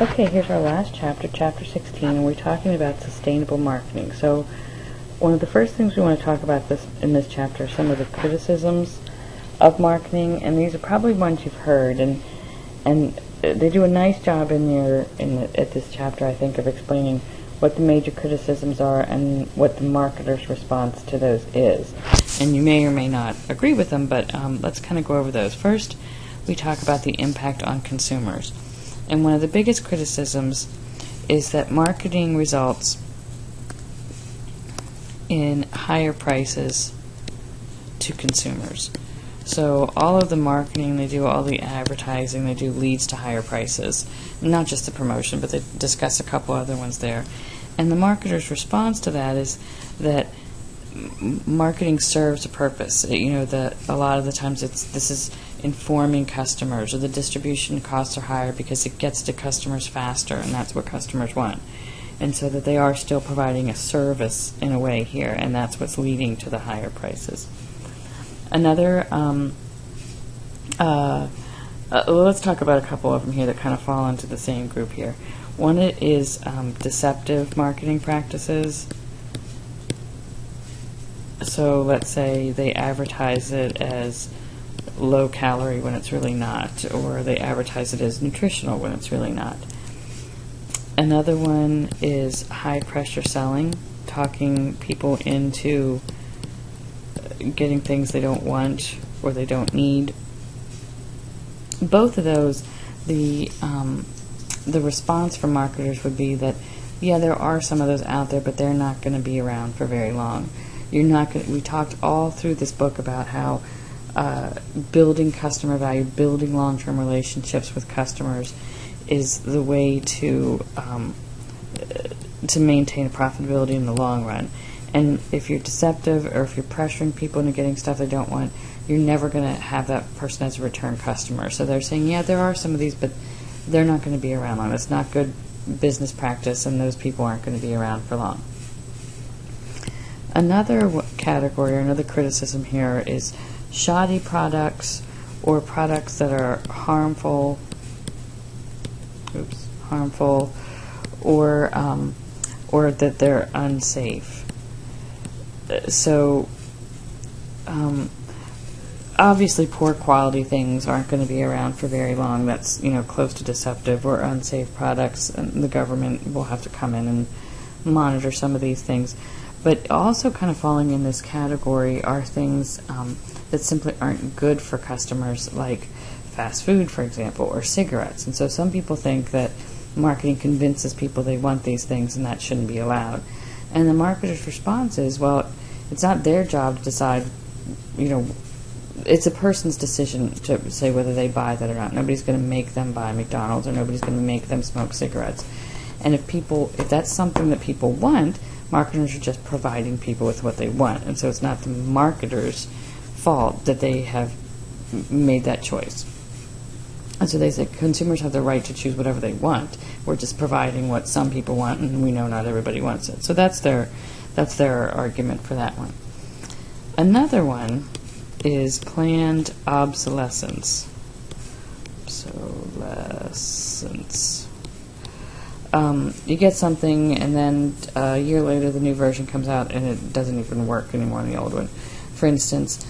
Okay, here's our last chapter, chapter 16, and we're talking about sustainable marketing. So one of the first things we want to talk about in this chapter are some of the criticisms of marketing, and these are probably ones you've heard, and they do a nice job at this chapter, I think, of explaining what the major criticisms are and what the marketer's response to those is. And you may or may not agree with them, but let's kind of go over those. First, we talk about the impact on consumers. And one of the biggest criticisms is that marketing results in higher prices to consumers. So all of the marketing they do, all the advertising they do, leads to higher prices. Not just the promotion, but they discuss a couple other ones there. And the marketer's response to that is that marketing serves a purpose. That a lot of the times this is informing customers, or the distribution costs are higher because it gets to customers faster, and that's what customers want. And so that they are still providing a service in a way here, and that's what's leading to the higher prices. Another, let's talk about a couple of them here that kind of fall into the same group here. One is deceptive marketing practices. So let's say they advertise it as low calorie when it's really not, or they advertise it as nutritional when it's really not. Another one is high pressure selling, talking people into getting things they don't want or they don't need. Both of those, the response from marketers would be that, yeah, there are some of those out there, but they're not going to be around for very long. We talked all through this book about how building customer value, building long-term relationships with customers is the way to maintain profitability in the long run. And if you're deceptive, or if you're pressuring people into getting stuff they don't want, you're never going to have that person as a return customer. So they're saying, yeah, there are some of these, but they're not going to be around long. It's not good business practice, and those people aren't going to be around for long. Another category, or another criticism here, is shoddy products, or products that are harmful, or that they're unsafe. So, obviously, poor quality things aren't going to be around for very long. That's close to deceptive or unsafe products, and the government will have to come in and monitor some of these things. But also kind of falling in this category are things that simply aren't good for customers, like fast food, for example, or cigarettes. And so some people think that marketing convinces people they want these things, and that shouldn't be allowed. And the marketer's response is, well, it's not their job to decide, it's a person's decision to say whether they buy that or not. Nobody's going to make them buy McDonald's, or nobody's going to make them smoke cigarettes. And if that's something that people want, marketers are just providing people with what they want. And so it's not the marketer's fault that they have made that choice. And so they say consumers have the right to choose whatever they want. We're just providing what some people want, and we know not everybody wants it. So that's their argument for that one. Another one is planned obsolescence. You get something, and then a year later the new version comes out, and it doesn't even work anymore in the old one. For instance,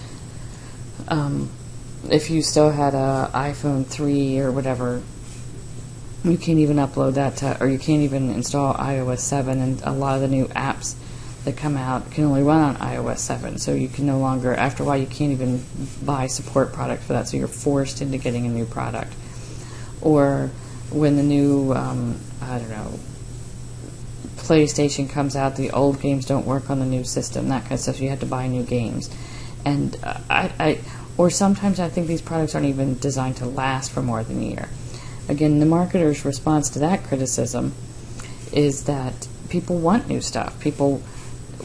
if you still had a iPhone 3 or whatever, you can't even upload that or you can't even install iOS 7, and a lot of the new apps that come out can only run on iOS 7, so you can no longer, after a while, you can't even buy support product for that, so you're forced into getting a new product. Or when the new, PlayStation comes out, the old games don't work on the new system, that kind of stuff, so you have to buy new games. And or sometimes I think these products aren't even designed to last for more than a year. Again, the marketer's response to that criticism is that people want new stuff. People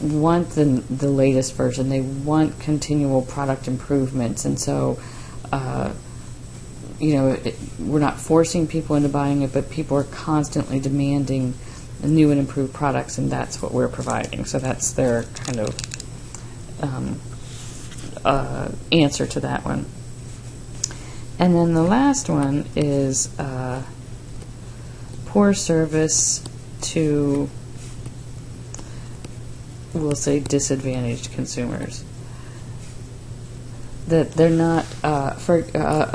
want the latest version. They want continual product improvements. And so, we're not forcing people into buying it, but people are constantly demanding new and improved products, and that's what we're providing. So that's their kind of answer to that one. And then the last one is poor service to, we'll say, disadvantaged consumers. That they're not,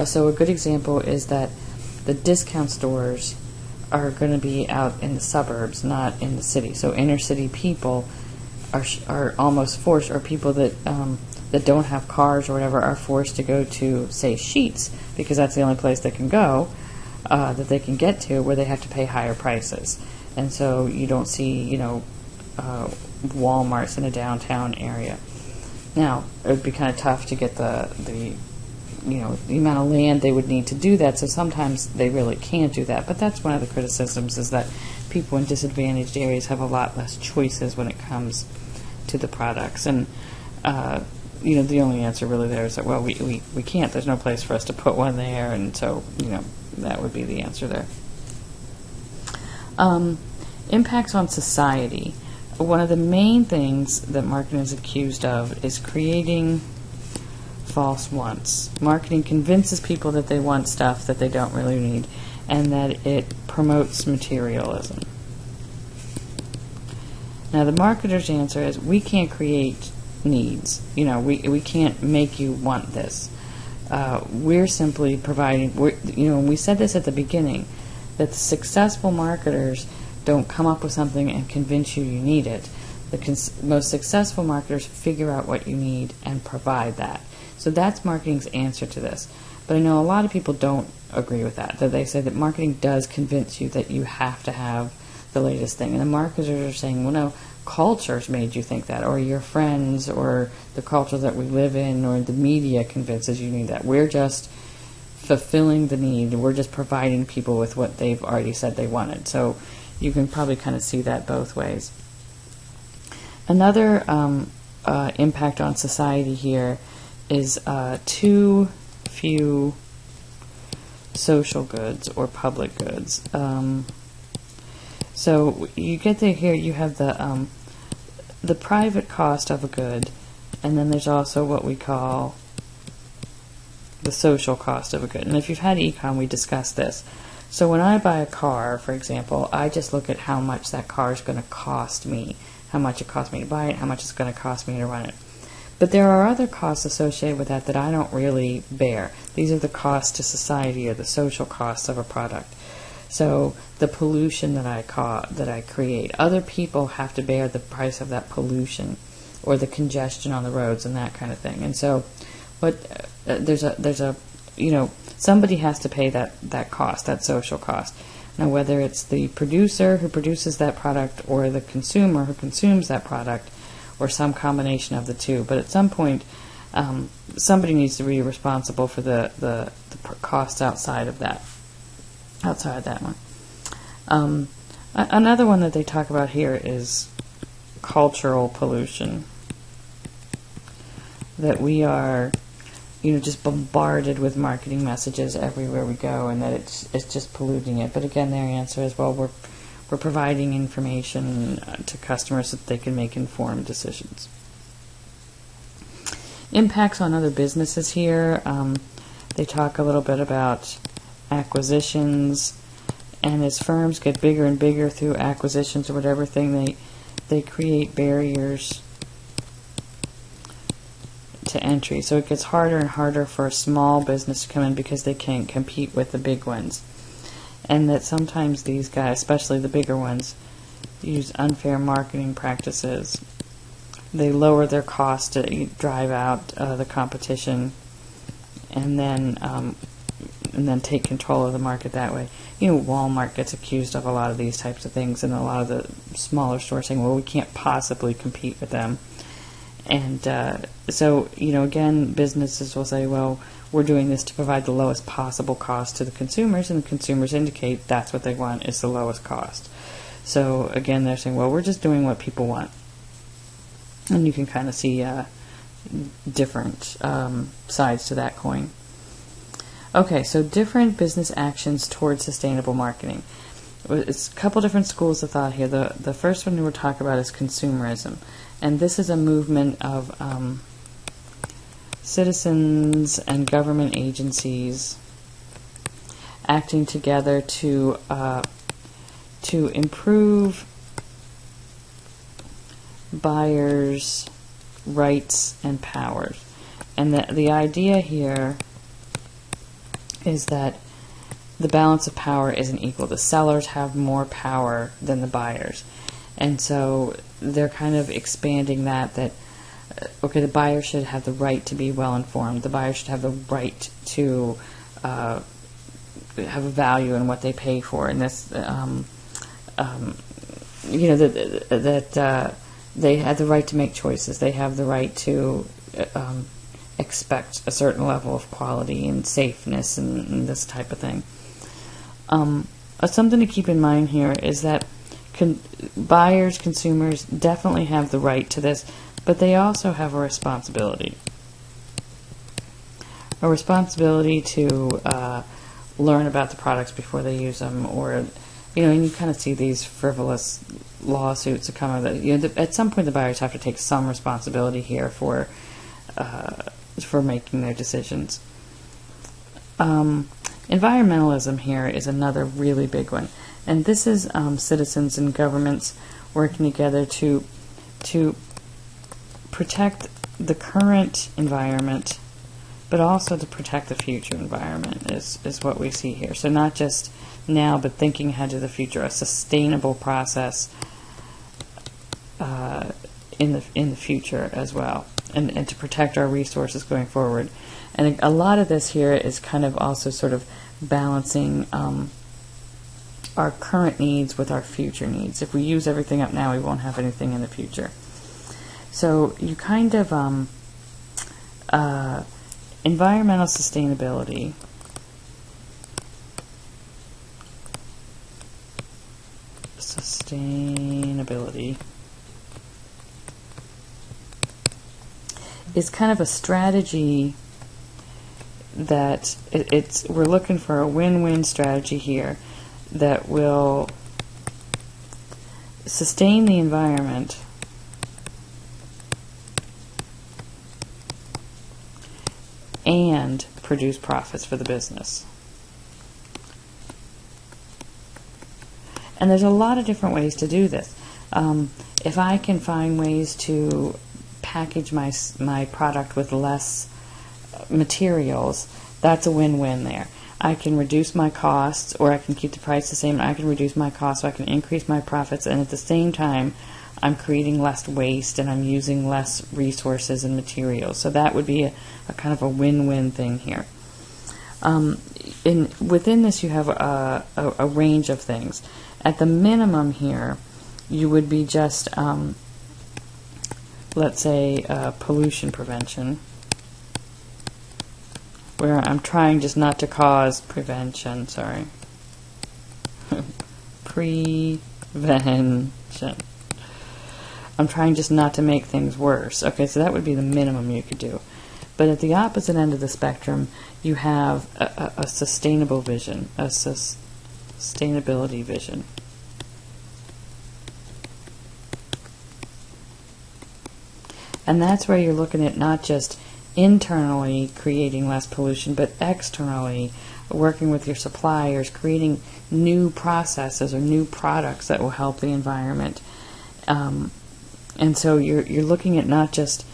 so a good example is that the discount stores are going to be out in the suburbs, not in the city. So inner city people are almost forced, or people that that don't have cars or whatever are forced to go to, say, Sheetz, because that's the only place they can go, that they can get to, where they have to pay higher prices. And so you don't see, Walmarts in a downtown area. Now, it would be kind of tough to get the amount of land they would need to do that, so sometimes they really can't do that. But that's one of the criticisms, is that people in disadvantaged areas have a lot less choices when it comes to the products. And, the only answer really there is that, well, we can't. There's no place for us to put one there, and so, that would be the answer there. Impacts on society. One of the main things that marketing is accused of is creating false wants. Marketing convinces people that they want stuff that they don't really need, and that it promotes materialism. Now, the marketer's answer is, we can't create needs. We can't make you want this. We're simply providing, we said this at the beginning, that the successful marketers don't come up with something and convince you need it. The most successful marketers figure out what you need and provide that. So that's marketing's answer to this. But I know a lot of people don't agree with that they say that marketing does convince you that you have to have the latest thing. And the marketers are saying, well, no, culture's made you think that, or your friends, or the culture that we live in, or the media convinces you need that. We're just fulfilling the need. We're just providing people with what they've already said they wanted. So you can probably kind of see that both ways. Another impact on society here is too few social goods or public goods. So you get there here, you have the private cost of a good, and then there's also what we call the social cost of a good. And if you've had econ, we discussed this. So when I buy a car, for example, I just look at how much that car is going to cost me, how much it cost me to buy it, how much it's going to cost me to run it. But there are other costs associated with that I don't really bear. These are the costs to society, or the social costs of a product. So the pollution that I create, other people have to bear the price of that pollution, or the congestion on the roads and that kind of thing. And so, there's a somebody has to pay that cost, that social cost. Now, whether it's the producer who produces that product, or the consumer who consumes that product, or some combination of the two, but at some point, somebody needs to be responsible for the costs outside of that one. Another one that they talk about here is cultural pollution. That we are, just bombarded with marketing messages everywhere we go, and that it's just polluting it. But again, their answer is, well, we're providing information to customers so that they can make informed decisions. Impacts on other businesses here. They talk a little bit about acquisitions, and as firms get bigger and bigger through acquisitions or whatever thing, they create barriers to entry. So it gets harder and harder for a small business to come in because they can't compete with the big ones. And that sometimes these guys, especially the bigger ones, use unfair marketing practices. They lower their cost to drive out the competition, and then take control of the market that way. Walmart gets accused of a lot of these types of things, and a lot of the smaller stores saying, well, we can't possibly compete with them. And so, again, businesses will say, well, we're doing this to provide the lowest possible cost to the consumers, and the consumers indicate that's what they want, is the lowest cost. So, again, they're saying, well, we're just doing what people want. And you can kind of see different sides to that coin. Okay, so different business actions towards sustainable marketing. It's a couple different schools of thought here. The first one we'll talk about is consumerism. And this is a movement of citizens and government agencies acting together to to improve buyers' rights and powers. And the idea here is that the balance of power isn't equal. The sellers have more power than the buyers. And so they're kind of expanding that okay, the buyer should have the right to be well informed. The buyer should have the right to have a value in what they pay for. And this, you know, that they have the right to make choices. They have the right to expect a certain level of quality and safeness and this type of thing. Something to keep in mind here is that buyers, consumers definitely have the right to this, but they also have a responsibility. A responsibility to learn about the products before they use them, or, you know, and you kind of see these frivolous lawsuits that come out of that. You know, at some point the buyers have to take some responsibility here for making their decisions. Environmentalism here is another really big one, and this is citizens and governments working together to protect the current environment, but also to protect the future environment is what we see here. So not just now, but thinking ahead to the future, a sustainable process in the future as well, and to protect our resources going forward. And a lot of this here is kind of also sort of balancing our current needs with our future needs. If we use everything up now, we won't have anything in the future. So you kind of environmental sustainability is kind of a strategy that we're looking for a win-win strategy here that will sustain the environment and produce profits for the business. And there's a lot of different ways to do this. If I can find ways to package my product with less materials, that's a win-win there. I can reduce my costs, or I can keep the price the same. I can reduce my costs, so I can increase my profits, and at the same time I'm creating less waste and I'm using less resources and materials. So that would be a kind of a win-win thing here. Within this you have a range of things. At the minimum here, you would be just, let's say, pollution prevention, where I'm trying just not to cause prevention. I'm trying just not to make things worse. Okay, so that would be the minimum you could do. But at the opposite end of the spectrum, you have a sustainable vision, a sustainability vision. And that's where you're looking at not just internally creating less pollution, but externally working with your suppliers, creating new processes or new products that will help the environment. And so you're looking at not just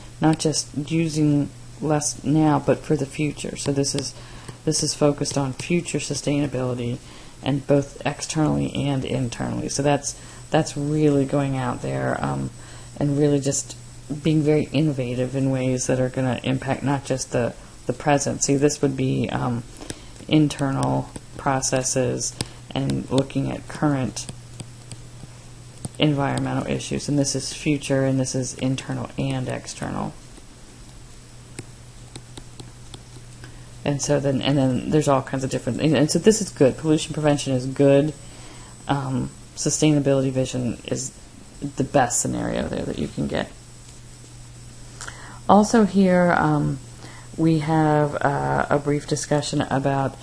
using less now, but for the future. So this is focused on future sustainability, and both externally and internally. So that's really going out there and really just being very innovative in ways that are going to impact not just the present. See, this would be internal processes and looking at current environmental issues, and this is future, and this is internal and external. And so then there's all kinds of different things. And so this is good. Pollution prevention is good. Sustainability vision is the best scenario there that you can get. Also here we have a brief discussion about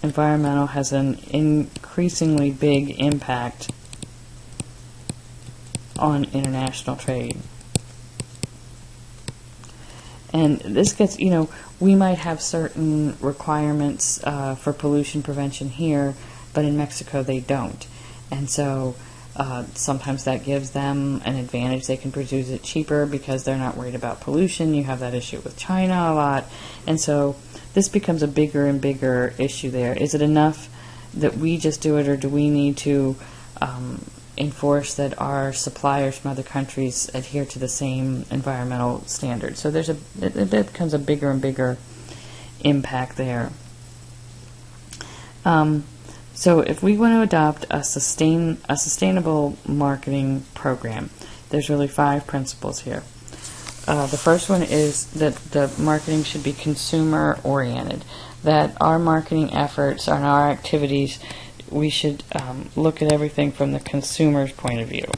environmental has an increasingly big impact on international trade. And this gets, we might have certain requirements for pollution prevention here, but but in Mexico they don't. And so sometimes that gives them an advantage. They can produce it cheaper because they're not worried about pollution. You have that issue with China a lot. And so this becomes a bigger and bigger issue there. Is it enough that we just do it, or do we need to enforce that our suppliers from other countries adhere to the same environmental standards? So it becomes a bigger and bigger impact there. So if we want to adopt a sustainable marketing program, there's really 5 principles here. The first one is that the marketing should be consumer oriented, that our marketing efforts and our activities, we should look at everything from the consumer's point of view.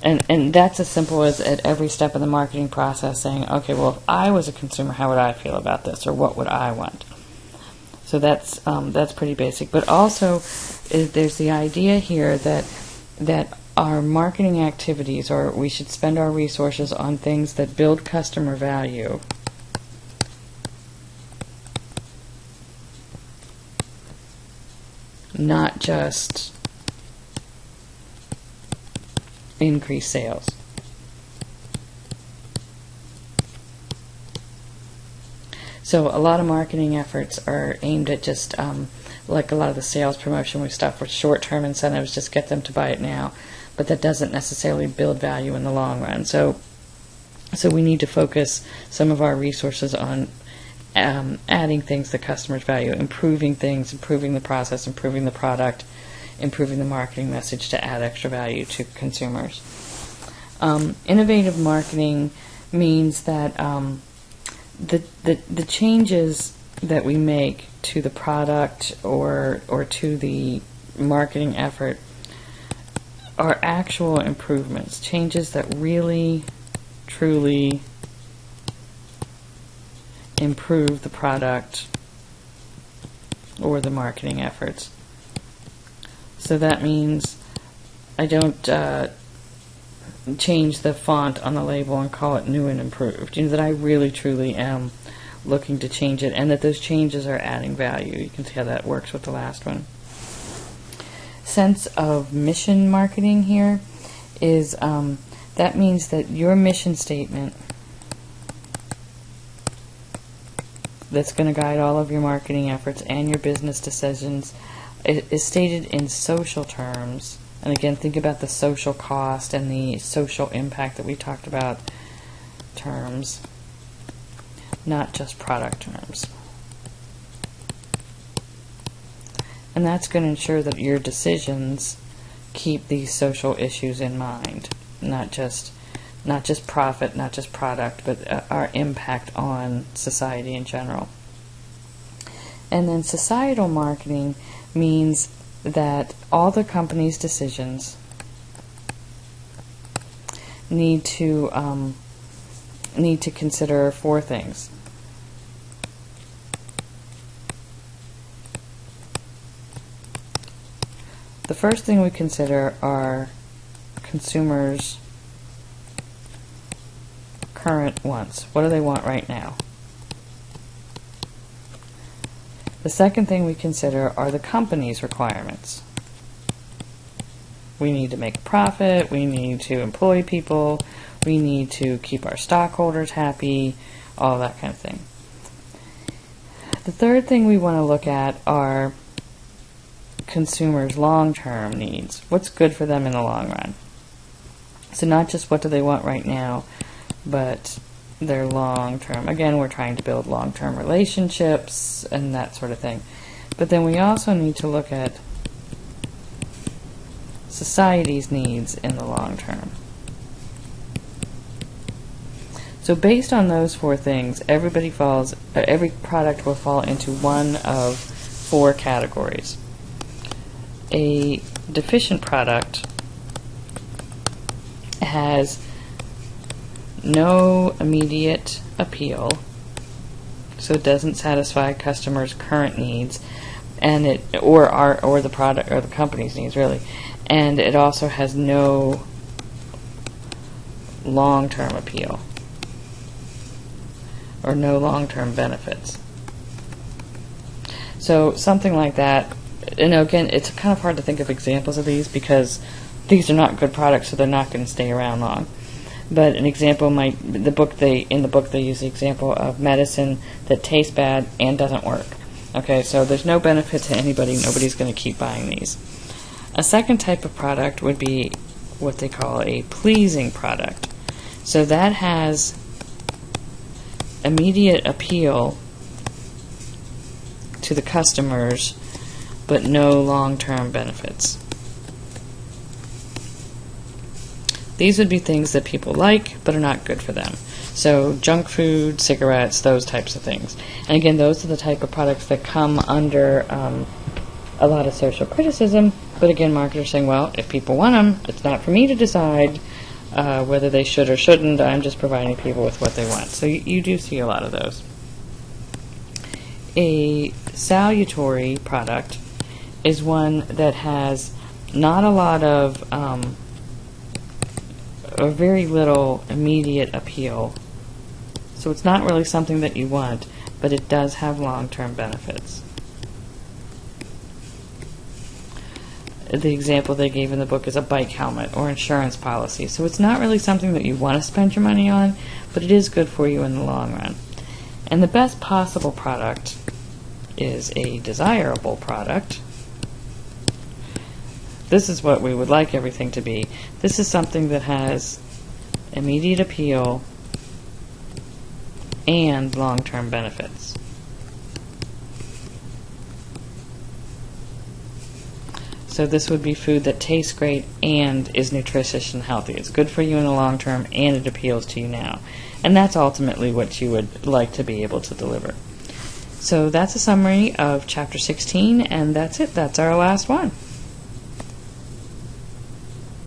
And that's as simple as at every step of the marketing process saying, okay, well, if I was a consumer, how would I feel about this, or what would I want? So that's pretty basic. But also, there's the idea here that our marketing activities, or we should spend our resources on things that build customer value. Not just increase sales. So a lot of marketing efforts are aimed at just like a lot of the sales promotion stuff with short-term incentives, just get them to buy it now, but that doesn't necessarily build value in the long run. So we need to focus some of our resources on adding things that customers value, improving things, improving the process, improving the product, improving the marketing message to add extra value to consumers. Innovative marketing means that the changes that we make to the product or to the marketing effort are actual improvements, changes that really, truly improve the product or the marketing efforts. So that means I don't change the font on the label and call it new and improved. You know, that I really truly am looking to change it, and that those changes are adding value. You can see how that works with the last one. Sense of mission marketing here is that means that your mission statement that's going to guide all of your marketing efforts and your business decisions is stated in social terms. And again, think about the social cost and the social impact that we talked about terms, not just product terms. And that's going to ensure that your decisions keep these social issues in mind, not just profit, not just product, but our impact on society in general. And then societal marketing means that all the company's decisions need to consider 4 things. The first thing we consider are consumers' current wants. What do they want right now? The second thing we consider are the company's requirements. We need to make a profit, we need to employ people, we need to keep our stockholders happy, all that kind of thing. The third thing we want to look at are consumers' long-term needs. What's good for them in the long run? So not just what do they want right now, but their long-term. Again, we're trying to build long-term relationships and that sort of thing. But then we also need to look at society's needs in the long term. So based on those 4 things, every product will fall into one of 4 categories. A deficient product has no immediate appeal, so it doesn't satisfy customers' current needs, and or the product or the company's needs really, and it also has no long-term appeal. or no long-term benefits. So something like that, again, it's kind of hard to think of examples of these because these are not good products, so they're not going to stay around long. But an example might, in the book they use the example of medicine that tastes bad and doesn't work. Okay, so there's no benefit to anybody. Nobody's going to keep buying these. A second type of product would be what they call a pleasing product. So that has immediate appeal to the customers, but no long-term benefits. These would be things that people like, but are not good for them. So junk food, cigarettes, those types of things. And again, those are the type of products that come under a lot of social criticism. But again, marketers are saying, well, if people want them, it's not for me to decide whether they should or shouldn't. I'm just providing people with what they want. So you do see a lot of those. A salutary product is one that has not a lot of or very little immediate appeal. So it's not really something that you want, but it does have long-term benefits. The example they gave in the book is a bike helmet or insurance policy. So it's not really something that you want to spend your money on, but it is good for you in the long run. And the best possible product is a desirable product. This is what we would like everything to be. This is something that has immediate appeal and long-term benefits. So this would be food that tastes great and is nutritious and healthy. It's good for you in the long term and it appeals to you now. And that's ultimately what you would like to be able to deliver. So that's a summary of Chapter 16, and that's it. That's our last one.